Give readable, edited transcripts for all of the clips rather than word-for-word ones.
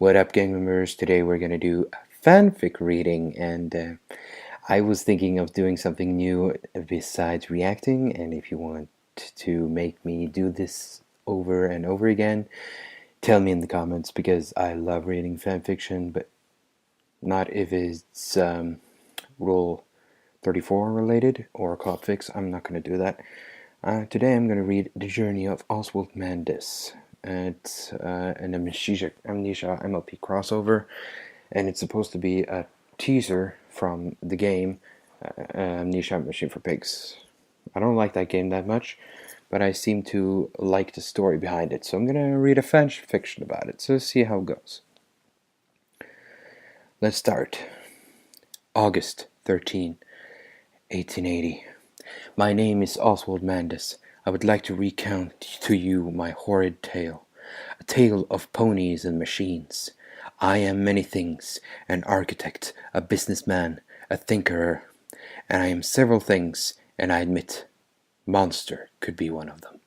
What up, gang members? Today we're gonna do a fanfic reading, and I was thinking of doing something new besides reacting. And if you want to make me do this over and over again, tell me in the comments because I love reading fanfiction, but not if it's Rule 34 related or Club Fix. I'm not gonna do that. Today I'm gonna read The Journey of Oswald Mandus. It's an Amnesia MLP crossover, and it's supposed to be a teaser from the game Amnesia Machine for Pigs. I don't like that game that much, but I seem to like the story behind it, so I'm gonna read a fan fiction about it, so see how it goes. Let's start. August 13, 1880. My name is Oswald Mandus. I would like to recount to you my horrid tale, a tale of ponies and machines. I am many things, an architect, a businessman, a thinker, and I am several things, and I admit, monster could be one of them.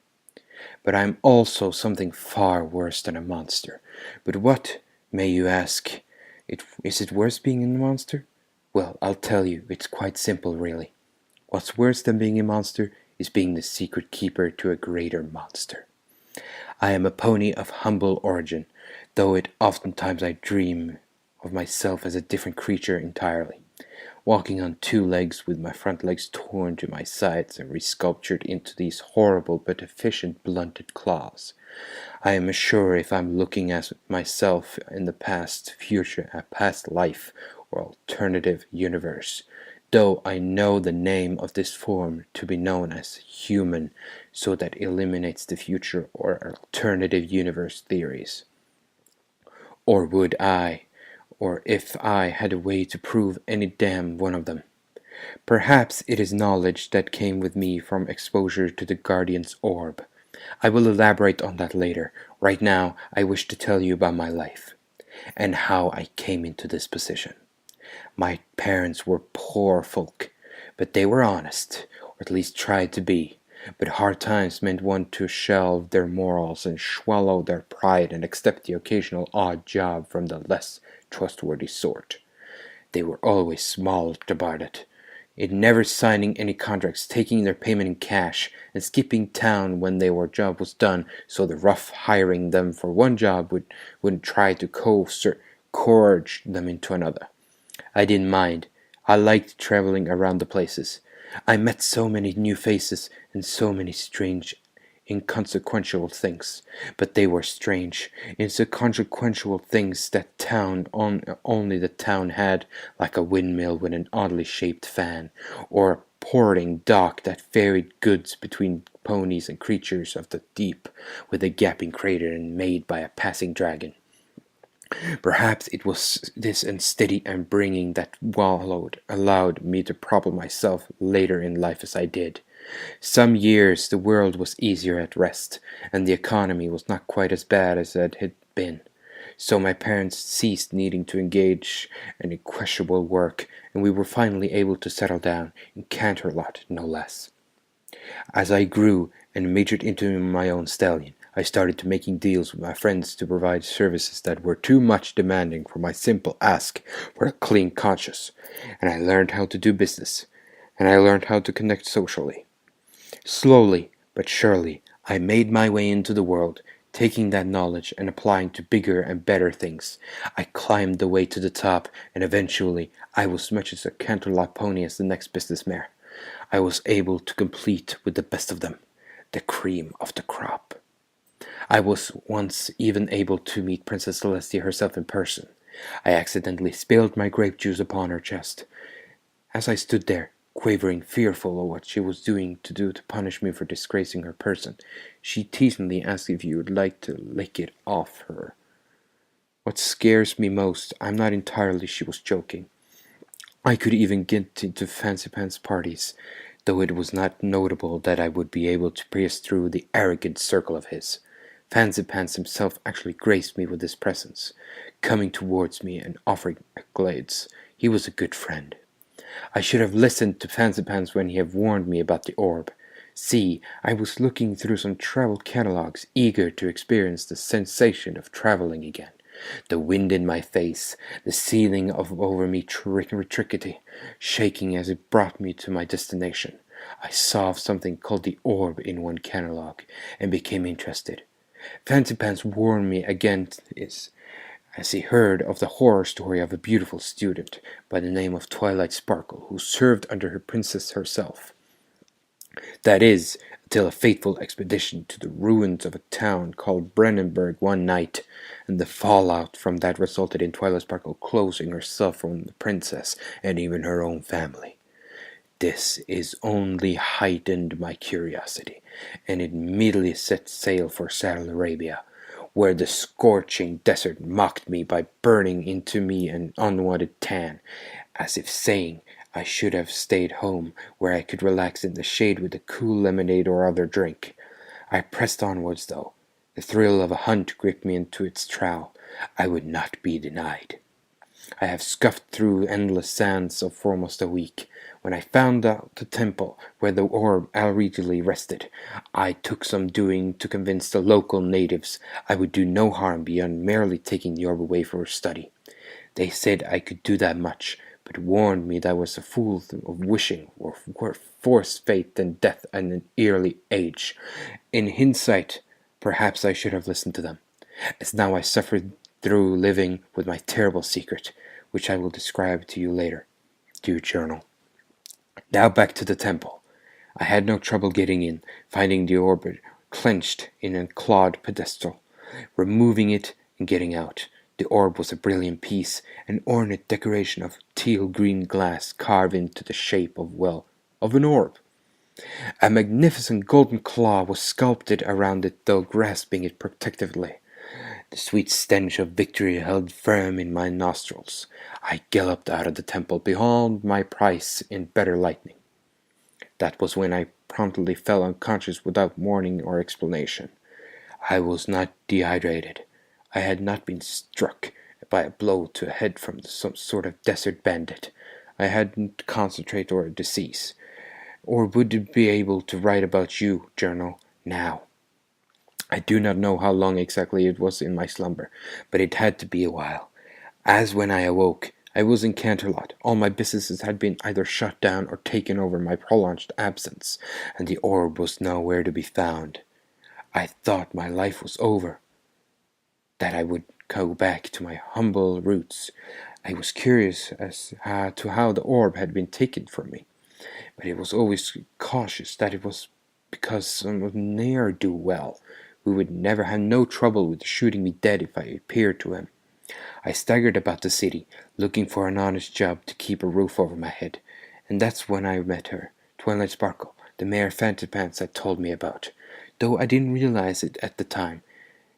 But I am also something far worse than a monster. But what, may you ask? Is it worse being a monster? Well, I'll tell you, it's quite simple, really. What's worse than being a monster is being the secret keeper to a greater monster. I am a pony of humble origin, though oftentimes I dream of myself as a different creature entirely, walking on two legs with my front legs torn to my sides and resculptured into these horrible but efficient blunted claws. I am sure if I'm looking at myself in the past future, a past life, or alternative universe, though I know the name of this form to be known as human, so that eliminates the future or alternative universe theories. Or would I, or if I had a way to prove any damn one of them. Perhaps it is knowledge that came with me from exposure to the Guardian's orb. I will elaborate on that later. Right now, I wish to tell you about my life, and how I came into this position. My parents were poor folk, but they were honest, or at least tried to be. But hard times meant one to shelve their morals and swallow their pride and accept the occasional odd job from the less trustworthy sort. They were always small about it, in never signing any contracts, taking their payment in cash, and skipping town when their job was done, so the rough hiring them for one job wouldn't try to coerce them into another. I didn't mind. I liked traveling around the places. I met so many new faces and so many strange, inconsequential things. But they were strange, inconsequential things that only the town had, like a windmill with an oddly shaped fan, or a porting dock that ferried goods between ponies and creatures of the deep, with a gaping crater and made by a passing dragon. Perhaps it was this unsteady upbringing that allowed me to problem myself later in life as I did. Some years the world was easier at rest, and the economy was not quite as bad as it had been. So my parents ceased needing to engage in questionable work, and we were finally able to settle down in Canterlot, no less. As I grew and majored into my own stallion, I started to making deals with my friends to provide services that were too much demanding for my simple ask for a clean conscience, and I learned how to do business, and I learned how to connect socially. Slowly but surely, I made my way into the world, taking that knowledge and applying to bigger and better things. I climbed the way to the top, and eventually I was much as a Canterlot pony as the next business mare. I was able to compete with the best of them, the cream of the crop. I was once even able to meet Princess Celestia herself in person. I accidentally spilled my grape juice upon her chest. As I stood there, quavering, fearful of what she was to punish me for disgracing her person, she teasingly asked if you would like to lick it off her. What scares me most, I'm not entirely she was joking. I could even get into Fancy Pants parties, though it was not notable that I would be able to pierce through the arrogant circle of his. Fancy Pants himself actually graced me with his presence, coming towards me and offering accolades. He was a good friend. I should have listened to Fancy Pants when he had warned me about the orb. See, I was looking through some travel catalogues, eager to experience the sensation of traveling again. the wind in my face, the ceiling over me rickety, shaking as it brought me to my destination. I saw something called the orb in one catalog, and became interested. Fancy Pants warned me against this, as he heard of the horror story of a beautiful student by the name of Twilight Sparkle, who served under her princess herself. That is, until a fateful expedition to the ruins of a town called Brennenburg one night, and the fallout from that resulted in Twilight Sparkle closing herself from the princess and even her own family. This is only heightened my curiosity, and it immediately set sail for Saudi Arabia, where the scorching desert mocked me by burning into me an unwanted tan, as if saying I should have stayed home, where I could relax in the shade with a cool lemonade or other drink. I pressed onwards, though. The thrill of a hunt gripped me into its trowel. I would not be denied. I have scuffed through endless sands for almost a week. When I found out the temple where the orb allegedly rested, I took some doing to convince the local natives I would do no harm beyond merely taking the orb away for study. They said I could do that much, but warned me that I was a fool of wishing for force fate and death at an early age. In hindsight, perhaps I should have listened to them, as now I suffered through living with my terrible secret, which I will describe to you later. Dear Journal. Now back to the temple. I had no trouble getting in, finding the orb clenched in a clawed pedestal, removing it and getting out. The orb was a brilliant piece, an ornate decoration of teal-green glass carved into the shape of an orb. A magnificent golden claw was sculpted around it, though grasping it protectively. The sweet stench of victory held firm in my nostrils. I galloped out of the temple, behold my prize in better lightning. That was when I promptly fell unconscious without warning or explanation. I was not dehydrated. I had not been struck by a blow to the head from some sort of desert bandit. I hadn't concentrate or a disease. Or would be able to write about you, Journal, now. I do not know how long exactly it was in my slumber, but it had to be a while. As when I awoke, I was in Canterlot. All my businesses had been either shut down or taken over my prolonged absence, and the orb was nowhere to be found. I thought my life was over, that I would go back to my humble roots. I was curious as to how the orb had been taken from me, but it was always cautious that it was because some ne'er-do-well who would never have no trouble with shooting me dead if I appeared to him. I staggered about the city, looking for an honest job to keep a roof over my head, and that's when I met her, Twilight Sparkle, the mare Fancy Pants had told me about, though I didn't realize it at the time.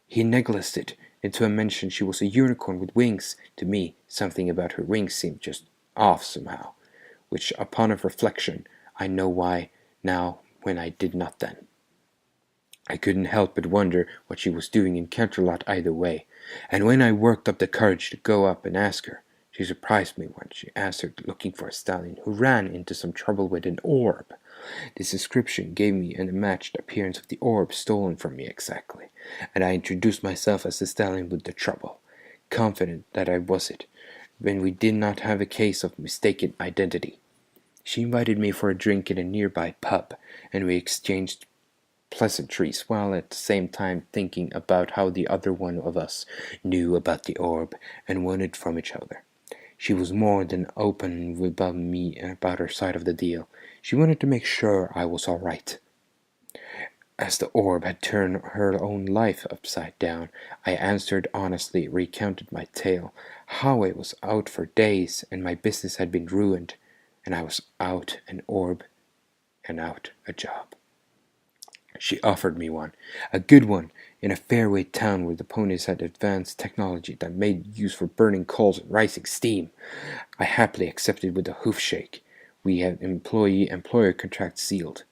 He neglected it into a mention she was a unicorn with wings. To me, something about her wings seemed just off somehow, which, upon a reflection, I know why now when I did not then. I couldn't help but wonder what she was doing in Canterlot either way, and when I worked up the courage to go up and ask her, she surprised me when she answered looking for a stallion who ran into some trouble with an orb. This description gave me an matched appearance of the orb stolen from me exactly, and I introduced myself as the stallion with the trouble, confident that I was it, when we did not have a case of mistaken identity. She invited me for a drink in a nearby pub, and we exchanged pleasantries, while at the same time thinking about how the other one of us knew about the orb and wanted from each other. She was more than open about me about her side of the deal. She wanted to make sure I was all right. As the orb had turned her own life upside down, I answered honestly, recounted my tale, how I was out for days and my business had been ruined, and I was out an orb and out a job. She offered me one, a good one, in a fairway town where the ponies had advanced technology that made use for burning coals and rising steam. I happily accepted with a hoof shake. We had employee-employer contract sealed.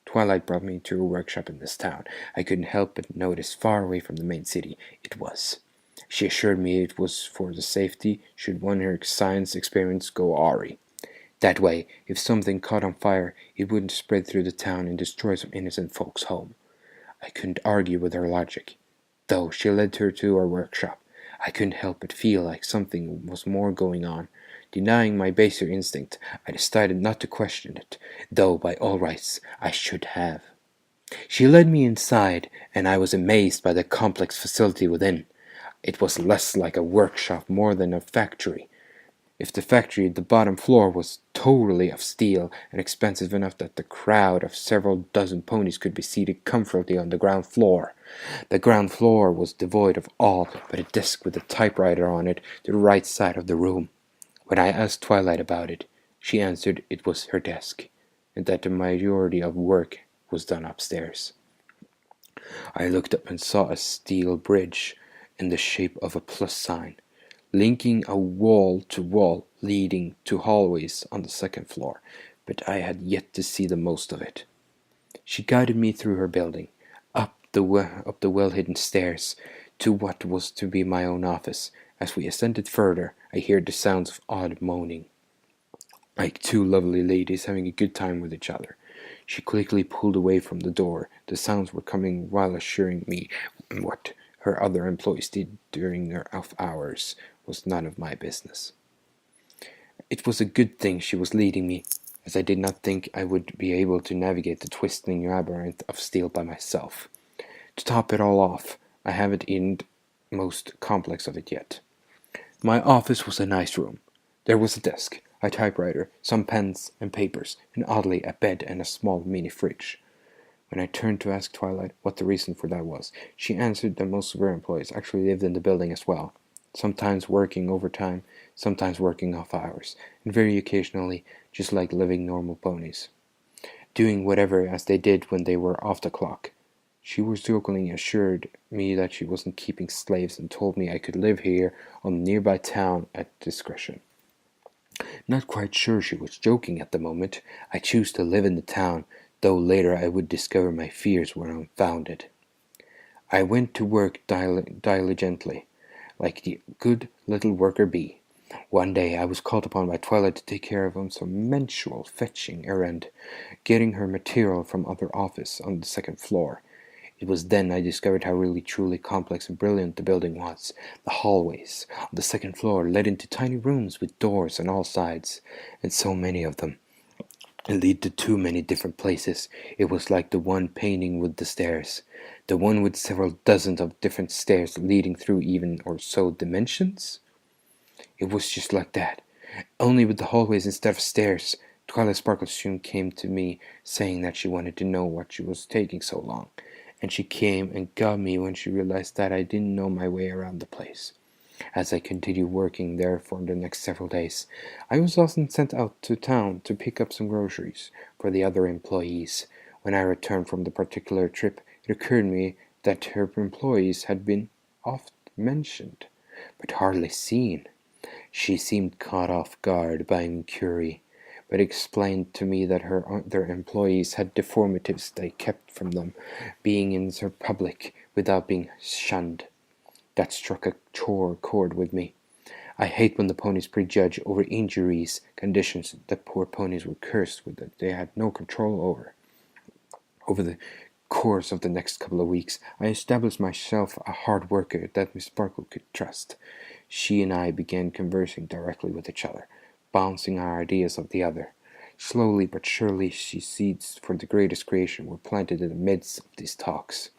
Twilight brought me to a workshop in this town. I couldn't help but notice far away from the main city it was. She assured me it was for the safety should one of her science experiments go awry. That way, if something caught on fire, it wouldn't spread through the town and destroy some innocent folks' home. I couldn't argue with her logic. Though she led her to our workshop, I couldn't help but feel like something was more going on. Denying my baser instinct, I decided not to question it, though by all rights I should have. She led me inside, and I was amazed by the complex facility within. It was less like a workshop more than a factory. If the factory, the bottom floor was totally of steel and expensive enough that the crowd of several dozen ponies could be seated comfortably on the ground floor. The ground floor was devoid of all but a desk with a typewriter on it to the right side of the room. When I asked Twilight about it, she answered it was her desk, and that the majority of work was done upstairs. I looked up and saw a steel bridge in the shape of a plus sign, linking a wall to wall leading to hallways on the second floor, but I had yet to see the most of it. She guided me through her building, up the well-hidden stairs, to what was to be my own office. As we ascended further, I heard the sounds of odd moaning, like two lovely ladies having a good time with each other. She quickly pulled away from the door. The sounds were coming while assuring me what her other employees did during their off hours was none of my business. It was a good thing she was leading me, as I did not think I would be able to navigate the twisting labyrinth of steel by myself. To top it all off, I haven't in most complex of it yet. My office was a nice room. There was a desk, a typewriter, some pens and papers, and oddly a bed and a small mini fridge. When I turned to ask Twilight what the reason for that was, she answered that most of her employees actually lived in the building as well, sometimes working overtime, sometimes working off hours, and very occasionally just like living normal ponies, doing whatever as they did when they were off the clock. She was jokingly assured me that she wasn't keeping slaves and told me I could live here on the nearby town at discretion. Not quite sure she was joking at the moment. I chose to live in the town, though later I would discover my fears were unfounded. I went to work diligently, like the good little worker bee. One day I was called upon by Twilight to take care of some mensual fetching errand, getting her material from other office on the second floor. It was then I discovered how really truly complex and brilliant the building was. The hallways on the second floor led into tiny rooms with doors on all sides, and so many of them. It led to too many different places. It was like the one painting with the stairs, the one with several dozens of different stairs leading through even or so dimensions. It was just like that, only with the hallways instead of stairs. Twilight Sparkle soon came to me, saying that she wanted to know what she was taking so long, and she came and got me when she realized that I didn't know my way around the place. As I continued working there for the next several days, I was often sent out to town to pick up some groceries for the other employees. When I returned from the particular trip, it occurred to me that her employees had been oft mentioned, but hardly seen. She seemed caught off guard by inquiry, but explained to me that their employees had deformities they kept from them being in the public without being shunned. That struck a sore chord with me. I hate when the ponies prejudge over injuries, conditions that poor ponies were cursed with that they had no control over. Over the course of the next couple of weeks, I established myself a hard worker that Miss Sparkle could trust. She and I began conversing directly with each other, bouncing our ideas off the other. Slowly but surely, seeds for the greatest creation were planted in the midst of these talks.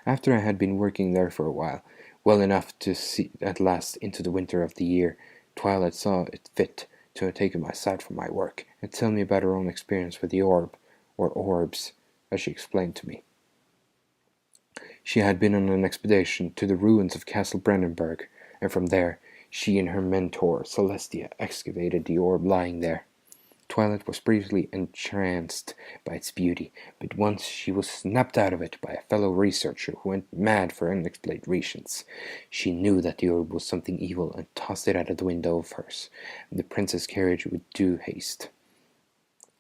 After I had been working there for a while, well enough to see at last into the winter of the year, Twilight saw it fit to take me aside from my work and tell me about her own experience with the orb, or orbs, as she explained to me. She had been on an expedition to the ruins of Castle Brandenburg, and from there she and her mentor, Celestia, excavated the orb lying there. Twilight was briefly entranced by its beauty, but once she was snapped out of it by a fellow researcher who went mad for unexplained reasons. She knew that the orb was something evil and tossed it out of the window of hers, and the princess carriage with due haste.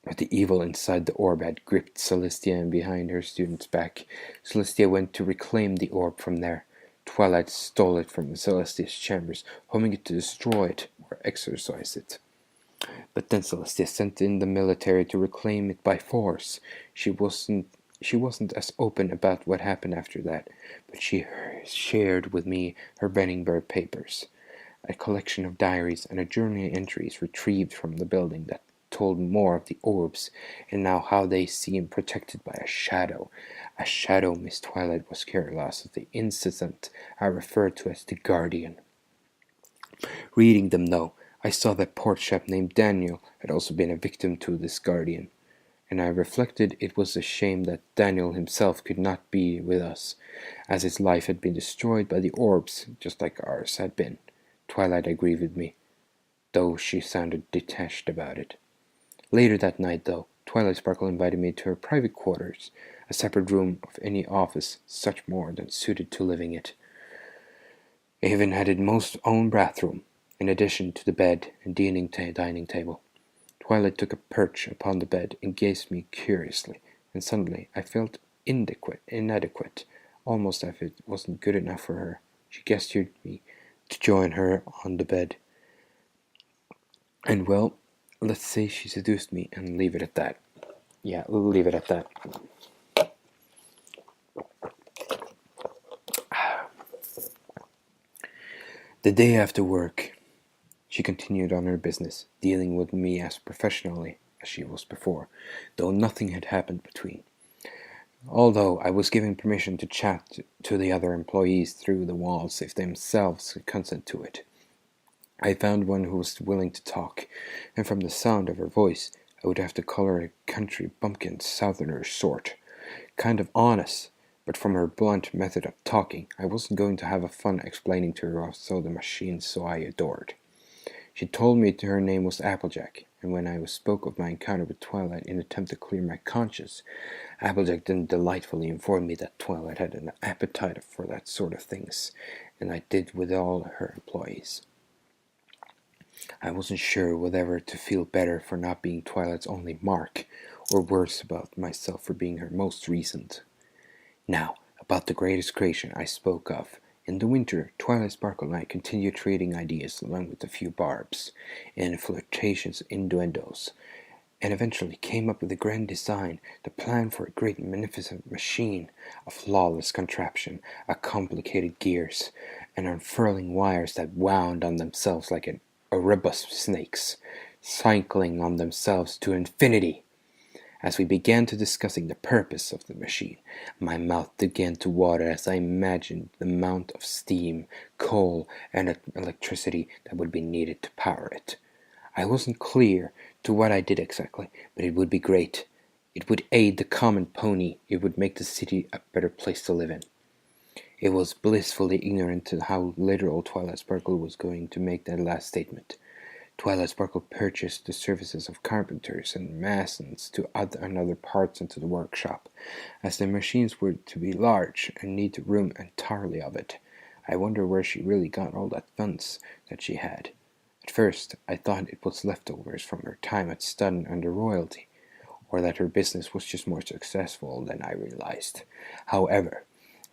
But the evil inside the orb had gripped Celestia, and behind her student's back, Celestia went to reclaim the orb from there. Twilight stole it from Celestia's chambers, hoping to destroy it or exorcise it. But then Celestia sent in the military to reclaim it by force. She wasn't as open about what happened after that, but she shared with me her Benningberg papers, a collection of diaries and journal entries retrieved from the building that told more of the orbs, and now how they seemed protected by a shadow Miss Twilight was careless of the incident I referred to as the Guardian. Reading them, though, I saw that poor chap named Daniel had also been a victim to this Guardian, and I reflected it was a shame that Daniel himself could not be with us, as his life had been destroyed by the orbs, just like ours had been. Twilight agreed with me, though she sounded detached about it. Later that night, though, Twilight Sparkle invited me to her private quarters, a separate room of any office, such more than suited to living it. It even had its most own bathroom, in addition to the bed and dining table. Twilight took a perch upon the bed and gazed at me curiously, and suddenly I felt inadequate, almost as if it wasn't good enough for her. She gestured me to join her on the bed. And well, let's say she seduced me and leave it at that. Yeah, we'll leave it at that. The day after work, she continued on her business, dealing with me as professionally as she was before, though nothing had happened between. Although I was given permission to chat to the other employees through the walls if they themselves could consent to it. I found one who was willing to talk, and from the sound of her voice, I would have to call her a country bumpkin southerner sort. Kind of honest, but from her blunt method of talking, I wasn't going to have a fun explaining to her also the machine so I adored. She told me her name was Applejack, and when I spoke of my encounter with Twilight in an attempt to clear my conscience, Applejack then delightfully informed me that Twilight had an appetite for that sort of things, and I did with all her employees. I wasn't sure whether to feel better for not being Twilight's only mark, or worse about myself for being her most recent. Now, about the greatest creation I spoke of. In the winter, Twilight Sparkle and I continued trading ideas along with a few barbs, and flirtatious innuendos, and eventually came up with a grand design, the plan for a great magnificent machine, a flawless contraption, a complicated gears, and unfurling wires that wound on themselves like an Erebus snakes, cycling on themselves to infinity. As we began to discussing the purpose of the machine, my mouth began to water as I imagined the amount of steam, coal, and electricity that would be needed to power it. I wasn't clear to what I did exactly, but it would be great. It would aid the common pony. It would make the city a better place to live in. It was blissfully ignorant to how literal Twilight Sparkle was going to make that last statement. Twilight Sparkle purchased the services of carpenters and masons to add another parts into the workshop, as the machines were to be large and need the room entirely of it. I wonder where she really got all that funds that she had. At first, I thought it was leftovers from her time at Studden under royalty, or that her business was just more successful than I realized. However,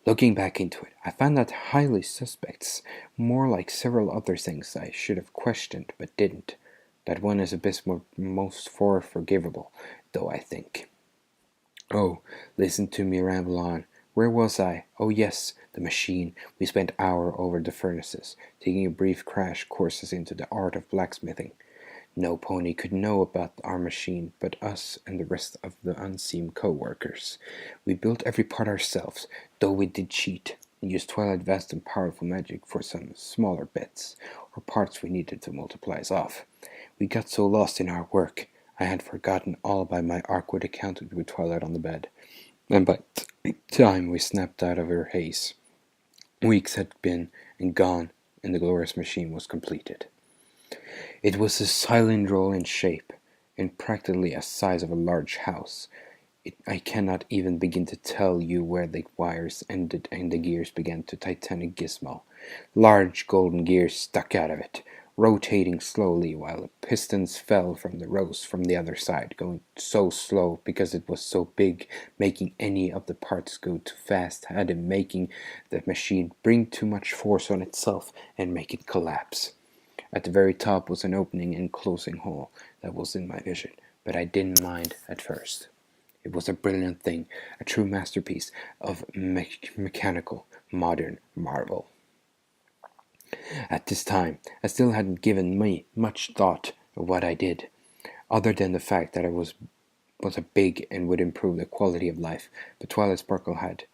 looking back into it, I found that highly suspects, more like several other things I should have questioned but didn't. That one is a bit most forgivable, though, I think. Oh, listen to me ramble on. Where was I? Oh yes, the machine. We spent hour over the furnaces, taking a brief crash courses into the art of blacksmithing. No pony could know about our machine but us and the rest of the unseen co-workers. We built every part ourselves, though we did cheat, and used Twilight vast and powerful magic for some smaller bits, or parts we needed to multiply us off. We got so lost in our work, I had forgotten all about my awkward encounter with Twilight on the bed, and by the time we snapped out of her haze, weeks had been and gone, and the glorious machine was completed. It was a cylindrical in shape, and practically the size of a large house. I cannot even begin to tell you where the wires ended and the gears began to titanic gizmo. Large golden gears stuck out of it, rotating slowly while the pistons fell from the rows from the other side, going so slow because it was so big, making any of the parts go too fast, had in making the machine bring too much force on itself and make it collapse. At the very top was an opening and closing hole that was in my vision, but I didn't mind at first. It was a brilliant thing, a true masterpiece of mechanical, modern marvel. At this time, I still hadn't given much thought of what I did, other than the fact that it was a big and would improve the quality of life, but Twilight Sparkle had.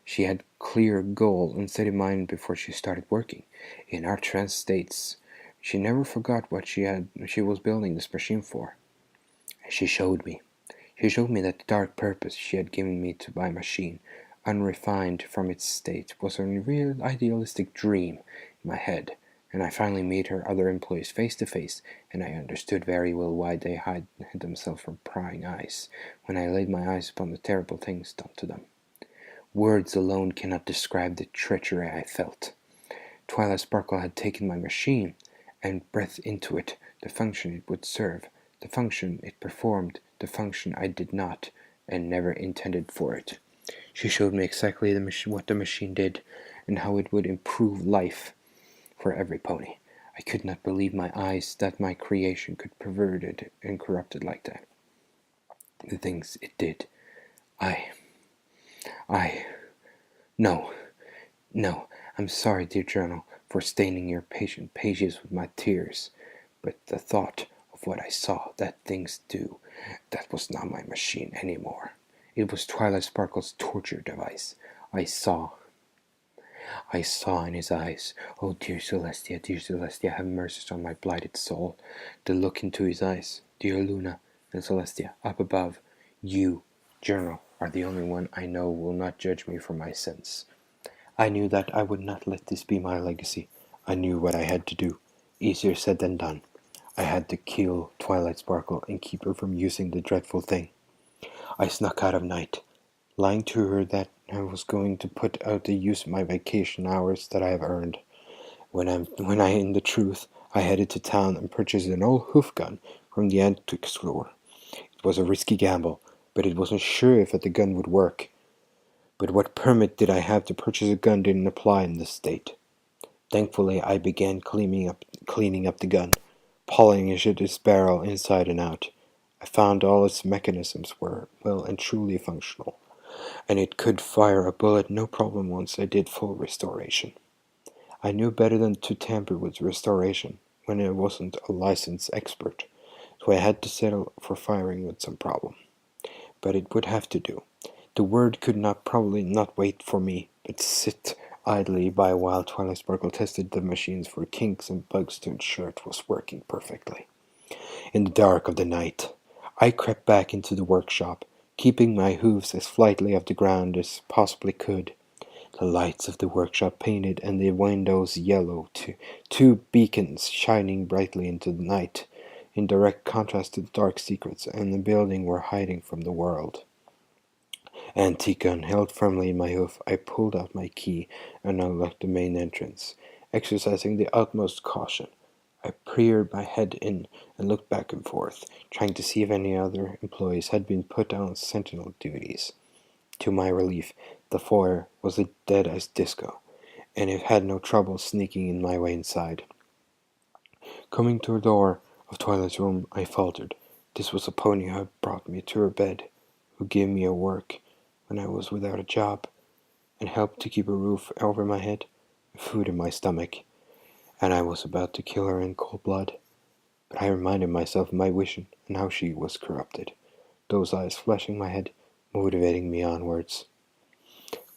She had clear goal and steady mind before she started working. In our trance states, she never forgot what she was building this machine for. She showed me. She showed me that the dark purpose she had given me to my machine, unrefined from its state, was a real idealistic dream in my head, and I finally met her other employees face to face, and I understood very well why they hid themselves from prying eyes when I laid my eyes upon the terrible things done to them. Words alone cannot describe the treachery I felt. Twilight Sparkle had taken my machine and breathed into it the function it would serve, the function it performed, the function I did not and never intended for it. She showed me exactly what the machine did and how it would improve life for every pony. I could not believe my eyes that my creation could perverted and corrupted like that. The things it did. I, no, I'm sorry, dear journal, for staining your patient pages with my tears, but the thought of what I saw that things do, that was not my machine anymore. It was Twilight Sparkle's torture device. I saw in his eyes. Oh, dear Celestia, have mercy on my blighted soul. The look into his eyes. Dear Luna and Celestia, up above, you, journal, are the only one I know will not judge me for my sins. I knew that I would not let this be my legacy. I knew what I had to do. Easier said than done. I had to kill Twilight Sparkle and keep her from using the dreadful thing. I snuck out of night, lying to her that I was going to put out the use of my vacation hours that I have earned. When I in the truth, I headed to town and purchased an old hoof gun from the antique store. It was a risky gamble, but it wasn't sure if the gun would work. But what permit did I have to purchase a gun didn't apply in this state. Thankfully, I began cleaning up the gun, polishing its barrel inside and out. I found all its mechanisms were well and truly functional, and it could fire a bullet no problem once I did full restoration. I knew better than to tamper with restoration when I wasn't a licensed expert, so I had to settle for firing with some problem. But it would have to do. The word could probably not wait for me, but sit idly by while Twilight Sparkle tested the machines for kinks and bugs to ensure it was working perfectly. In the dark of the night, I crept back into the workshop, keeping my hooves as lightly off the ground as possibly could. The lights of the workshop painted and the windows yellow, two beacons shining brightly into the night, in direct contrast to the dark secrets and the building were hiding from the world. Antique gun held firmly in my hoof, I pulled out my key and unlocked the main entrance. Exercising the utmost caution, I peered my head in and looked back and forth, trying to see if any other employees had been put on sentinel duties. To my relief, the foyer was as dead as disco, and it had no trouble sneaking in my way inside. Coming to the door of Twilight's room, I faltered. This was a pony who had brought me to her bed, who gave me a work when I was without a job, and helped to keep a roof over my head, and food in my stomach, and I was about to kill her in cold blood. But I reminded myself of my vision and how she was corrupted, those eyes flashing my head, motivating me onwards.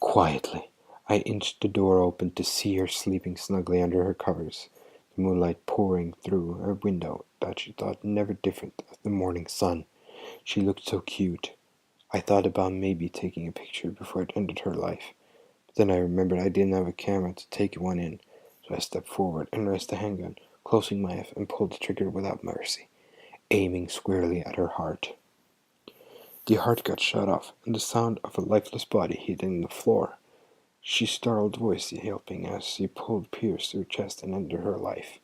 Quietly, I inched the door open to see her sleeping snugly under her covers, the moonlight pouring through her window that she thought never different of the morning sun. She looked so cute. I thought about maybe taking a picture before it ended her life. But then I remembered I didn't have a camera to take one in, so I stepped forward and raised the handgun, closing my F and pulled the trigger without mercy, aiming squarely at her heart. The heart got shut off, and the sound of a lifeless body hitting the floor. She startled voice helping as she pulled pierced her chest and ended her life.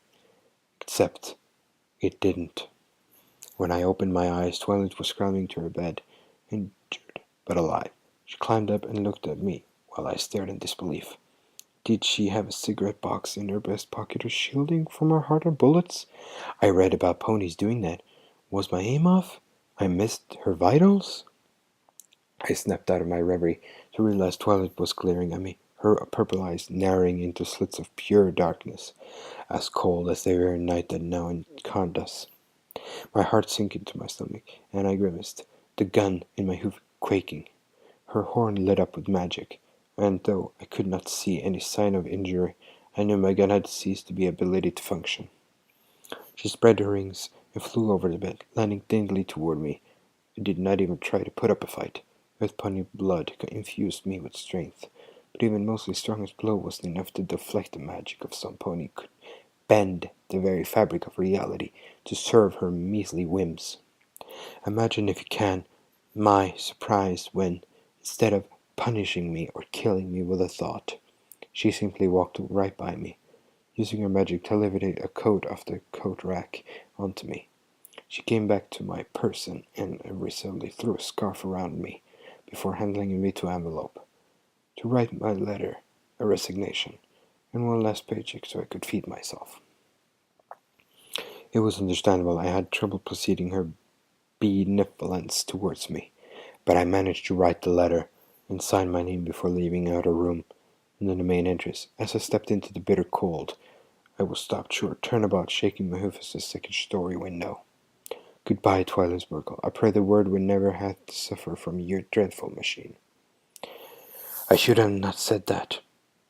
Except it didn't. When I opened my eyes, Twilight was scrambling to her bed, injured but alive. She climbed up and looked at me while I stared in disbelief. Did she have a cigarette box in her breast pocket or shielding from her heart or bullets? I read about ponies doing that. Was my aim off? I missed her vitals? I snapped out of my reverie to realize Twilight was glaring at me, her purple eyes narrowing into slits of pure darkness, as cold as the very night that now encompassed us. My heart sank into my stomach, and I grimaced, the gun in my hoof quaking. Her horn lit up with magic, and though I could not see any sign of injury, I knew my gun had ceased to be ability to function. She spread her wings and flew over the bed, landing daintily toward me. I did not even try to put up a fight. Earth Pony blood infused me with strength, but even Mosley's strongest blow wasn't enough to deflect the magic of some pony could bend the very fabric of reality to serve her measly whims. Imagine, if you can, my surprise when, instead of punishing me or killing me with a thought, she simply walked right by me, using her magic to levitate a coat off the coat rack onto me. She came back to my person and resolutely threw a scarf around me before handing me to envelope. To write my letter, a resignation, and one last paycheck so I could feed myself. It was understandable I had trouble proceeding her benevolence towards me, but I managed to write the letter and sign my name before leaving out her room. And in the main entrance, as I stepped into the bitter cold, I was stopped short, turnabout, shaking my hoof as the second-story window. Goodbye, Twilight Sparkle. I pray the word would never have to suffer from your dreadful machine. I should have not said that.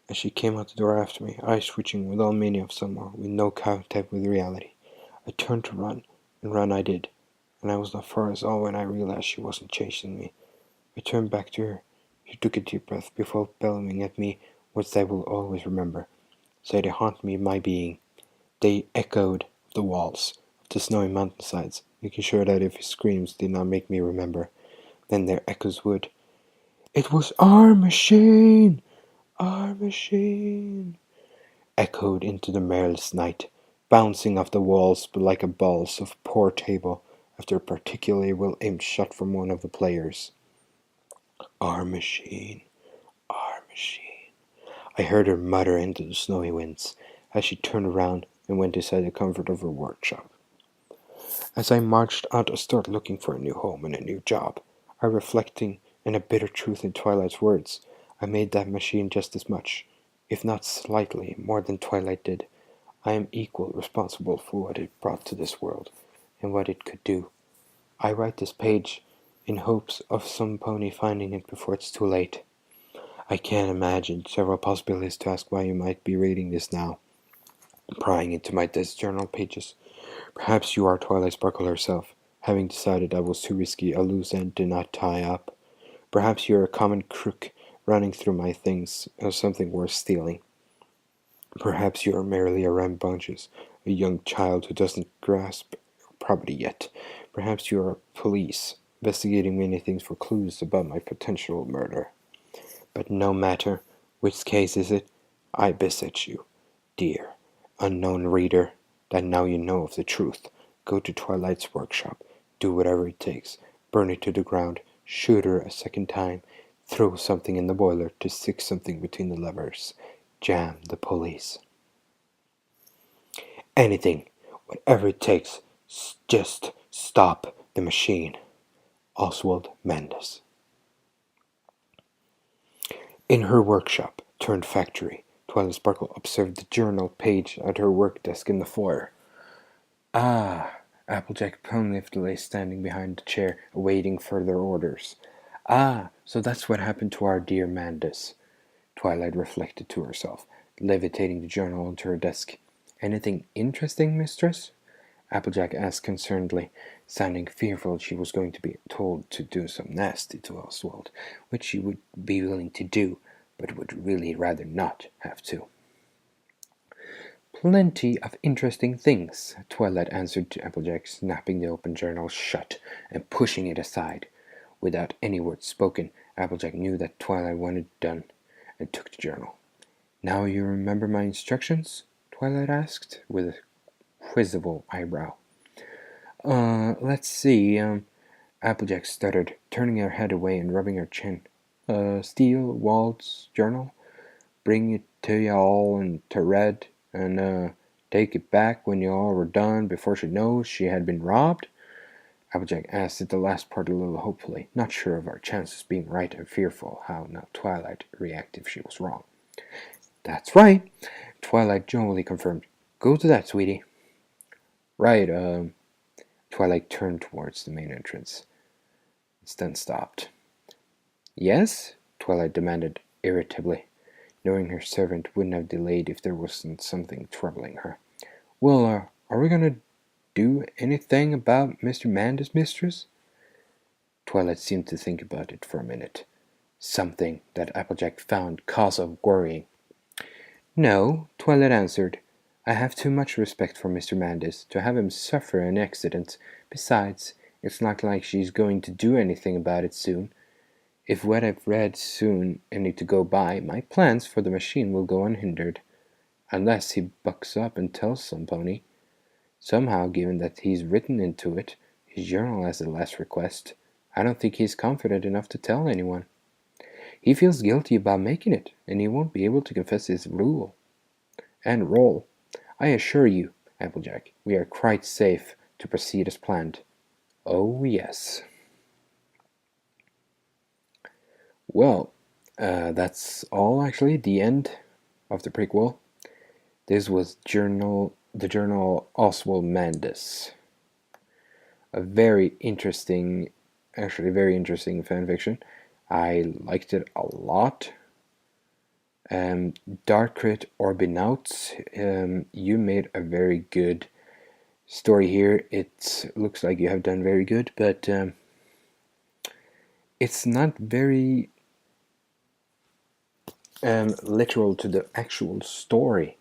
As she came out the door after me, eyes twitching with all meaning of summer, with no contact with reality, I turned to run, and run I did, and I was not far at all when I realized she wasn't chasing me. I turned back to her. She took a deep breath before bellowing at me words I will always remember. So they haunt me in my being. They echoed the walls of the snowy mountainsides, making sure that if his screams did not make me remember, then their echoes would. It was our machine! Our machine! Echoed into the mirrorless night, bouncing off the walls but like a balls of poor table after a particularly well-aimed shot from one of the players. Our machine, our machine. I heard her mutter into the snowy winds as she turned around and went inside the comfort of her workshop. As I marched out to start looking for a new home and a new job, I reflecting in a bitter truth in Twilight's words, I made that machine just as much, if not slightly more than Twilight did. I am equally responsible for what it brought to this world and what it could do. I write this page in hopes of some pony finding it before it's too late. I can imagine several possibilities to ask why you might be reading this now. Prying into my desk journal pages. Perhaps you are Twilight Sparkle herself, having decided I was too risky a loose end to not tie up. Perhaps you are a common crook running through my things, or something worth stealing. Perhaps you are merely a rambunctious, a young child who doesn't grasp property yet. Perhaps you are police, investigating many things for clues about my potential murder. But no matter which case is it, I beseech you, dear, unknown reader, that now you know of the truth, go to Twilight's workshop, do whatever it takes, burn it to the ground, shoot her a second time, throw something in the boiler to stick something between the levers, jam the police. Anything, whatever it takes, just stop the machine. Oswald Mandus. In her workshop turned factory, Twilight Sparkle observed the journal page at her work desk in the foyer. Ah, Applejack Plumleaf lay standing behind the chair, awaiting further orders. Ah, so that's what happened to our dear Mandus, Twilight reflected to herself, levitating the journal onto her desk. Anything interesting, mistress? Applejack asked concernedly, sounding fearful she was going to be told to do some nasty to Oswald, which she would be willing to do, but would really rather not have to. Plenty of interesting things, Twilight answered to Applejack, snapping the open journal shut and pushing it aside. Without any words spoken, Applejack knew that Twilight wanted done, and took the journal. Now you remember my instructions? Twilight asked, with a quizzical eyebrow. Let's see, Applejack stuttered, turning her head away and rubbing her chin. Steal Walt's journal, bring it to y'all into red, and take it back when y'all were done before she knows she had been robbed? Applejack asked at the last part a little hopefully, not sure of our chances being right and fearful how now Twilight react if she was wrong. That's right, Twilight jovially confirmed. Go to that, sweetie. Right, Twilight turned towards the main entrance. Then stopped. Yes? Twilight demanded irritably, knowing her servant wouldn't have delayed if there wasn't something troubling her. Well, are we gonna do anything about Mr. Mandus, mistress? Twilight seemed to think about it for a minute. Something that Applejack found cause of worrying. No, Twilight answered. I have too much respect for Mr. Mandus to have him suffer an accident. Besides, it's not like she's going to do anything about it soon. If what I've read soon and need to go by, my plans for the machine will go unhindered. Unless he bucks up and tells some pony. Somehow, given that he's written into it, his journal as a last request, I don't think he's confident enough to tell anyone. He feels guilty about making it, and he won't be able to confess his rule and role. I assure you, Applejack, we are quite safe to proceed as planned. Oh, yes. Well, that's all actually, the end of the prequel. This was the journal Oswald Mandus. A very interesting fanfiction. I liked it a lot. Darkrit Orbinauts, you made a very good story here. It looks like you have done very good, but it's not very literal to the actual story.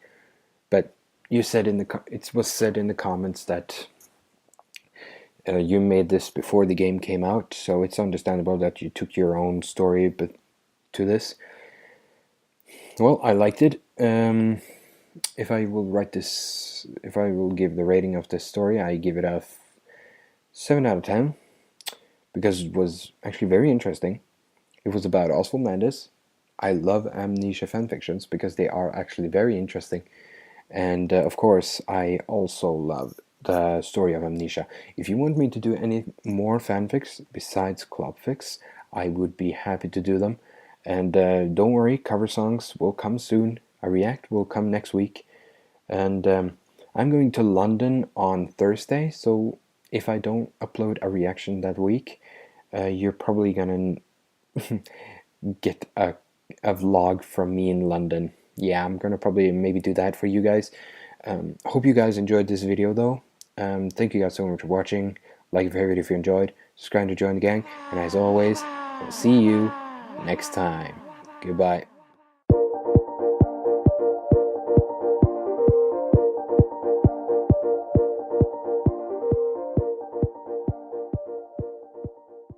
But you said it was said in the comments that you made this before the game came out, so it's understandable that you took your own story to this. Well, I liked it. If I will give the rating of this story, I give it a 7 out of 10 because it was actually very interesting. It was about Oswald Mandus. I love Amnesia fanfictions because they are actually very interesting. And of course, I also love the story of Amnesia. If you want me to do any more fanfics besides Clubfics, I would be happy to do them. And don't worry, cover songs will come soon. A react will come next week. And I'm going to London on Thursday, so if I don't upload a reaction that week, you're probably gonna get a vlog from me in London. Yeah, I'm gonna probably maybe do that for you guys. Hope you guys enjoyed this video though. Thank you guys so much for watching. Like the favorite if you enjoyed, subscribe to join the gang, and as always, I'll see you next time. Goodbye.